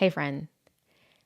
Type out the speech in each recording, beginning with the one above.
Hey, friend,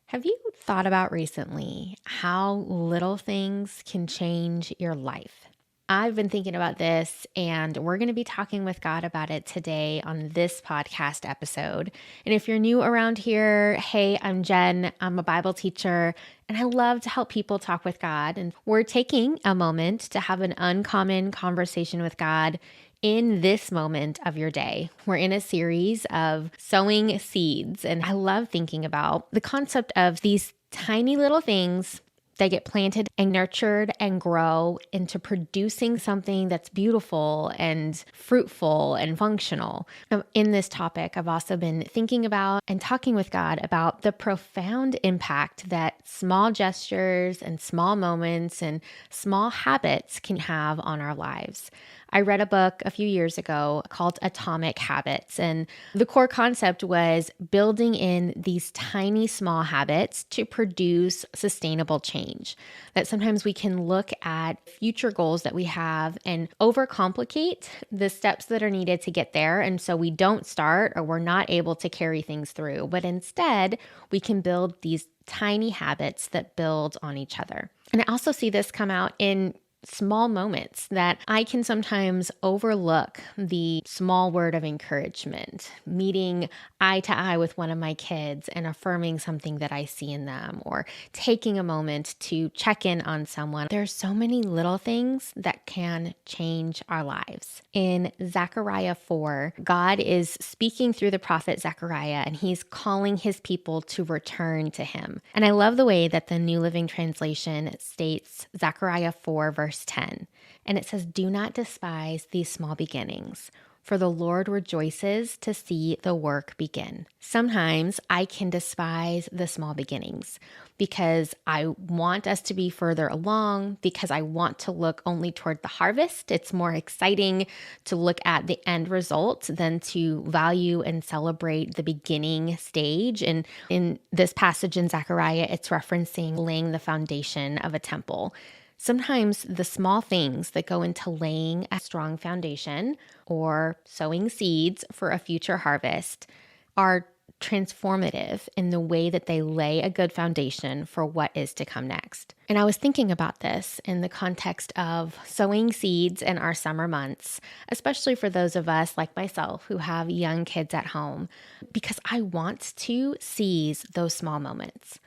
have you thought about recently how little things can change your life? I've been thinking about this, and we're going to be talking with God about it today on this podcast episode. And if you're new around here, hey, I'm Jen. I'm a Bible teacher, and I love to help people talk with God. And we're taking a moment to have an uncommon conversation with God in this moment of your day. We're in a series of sowing seeds, and I love thinking about the concept of these tiny little things that get planted and nurtured and grow into producing something that's beautiful and fruitful and functional. In this topic, I've also been thinking about and talking with God about the profound impact that small gestures and small moments and small habits can have on our lives. I read a book a few years ago called Atomic Habits, and the core concept was building in these tiny small habits to produce sustainable change. That sometimes we can look at future goals that we have and overcomplicate the steps that are needed to get there. And so we don't start or we're not able to carry things through, but instead we can build these tiny habits that build on each other. And I also see this come out in small moments that I can sometimes overlook the small word of encouragement, meeting eye to eye with one of my kids and affirming something that I see in them, or taking a moment to check in on someone. There's so many little things that can change our lives. In Zechariah 4, God is speaking through the prophet Zechariah, and he's calling his people to return to him. And I love the way that the New Living Translation states Zechariah 4 verse 10. And it says, "Do not despise these small beginnings, for the Lord rejoices to see the work begin." Sometimes I can despise the small beginnings because I want us to be further along, because I want to look only toward the harvest. It's more exciting to look at the end result than to value and celebrate the beginning stage. And in this passage in Zechariah, it's referencing laying the foundation of a temple. Sometimes the small things that go into laying a strong foundation or sowing seeds for a future harvest are transformative in the way that they lay a good foundation for what is to come next. And I was thinking about this in the context of sowing seeds in our summer months, especially for those of us like myself who have young kids at home, because I want to seize those small moments.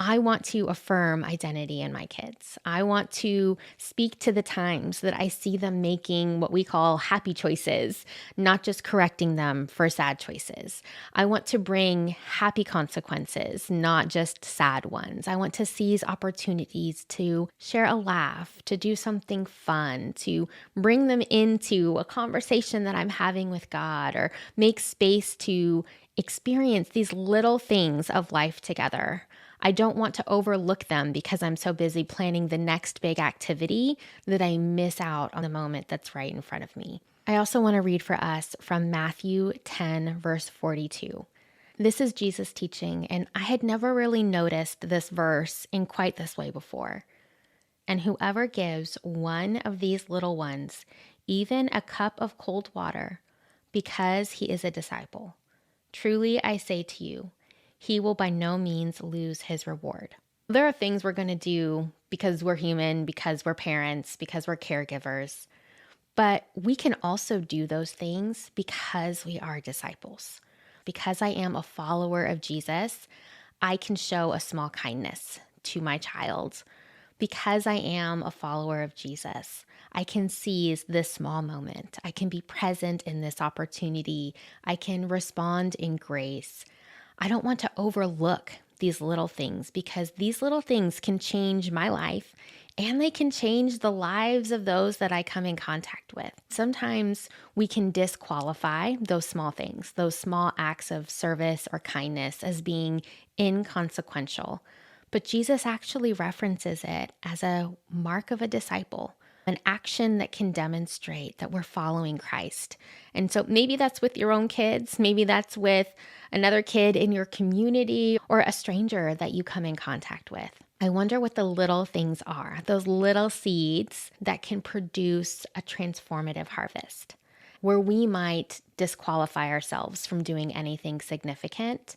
I want to affirm identity in my kids. I want to speak to the times that I see them making what we call happy choices, not just correcting them for sad choices. I want to bring happy consequences, not just sad ones. I want to seize opportunities to share a laugh, to do something fun, to bring them into a conversation that I'm having with God, or make space to experience these little things of life together. I don't want to overlook them because I'm so busy planning the next big activity that I miss out on the moment that's right in front of me. I also want to read for us from Matthew 10, verse 42. This is Jesus teaching, and I had never really noticed this verse in quite this way before. "And whoever gives one of these little ones even a cup of cold water, because he is a disciple, truly I say to you, he will by no means lose his reward." There are things we're going to do because we're human, because we're parents, because we're caregivers, but we can also do those things because we are disciples. Because I am a follower of Jesus, I can show a small kindness to my child. Because I am a follower of Jesus, I can seize this small moment. I can be present in this opportunity. I can respond in grace. I don't want to overlook these little things because these little things can change my life and they can change the lives of those that I come in contact with. Sometimes we can disqualify those small things, those small acts of service or kindness as being inconsequential. But Jesus actually references it as a mark of a disciple, an action that can demonstrate that we're following Christ. And so maybe that's with your own kids, maybe that's with another kid in your community or a stranger that you come in contact with. I wonder what the little things are, those little seeds that can produce a transformative harvest, where we might disqualify ourselves from doing anything significant.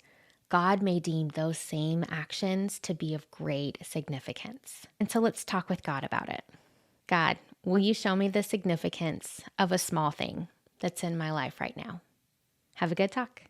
God may deem those same actions to be of great significance. And so let's talk with God about it. God, will you show me the significance of a small thing that's in my life right now? Have a good talk.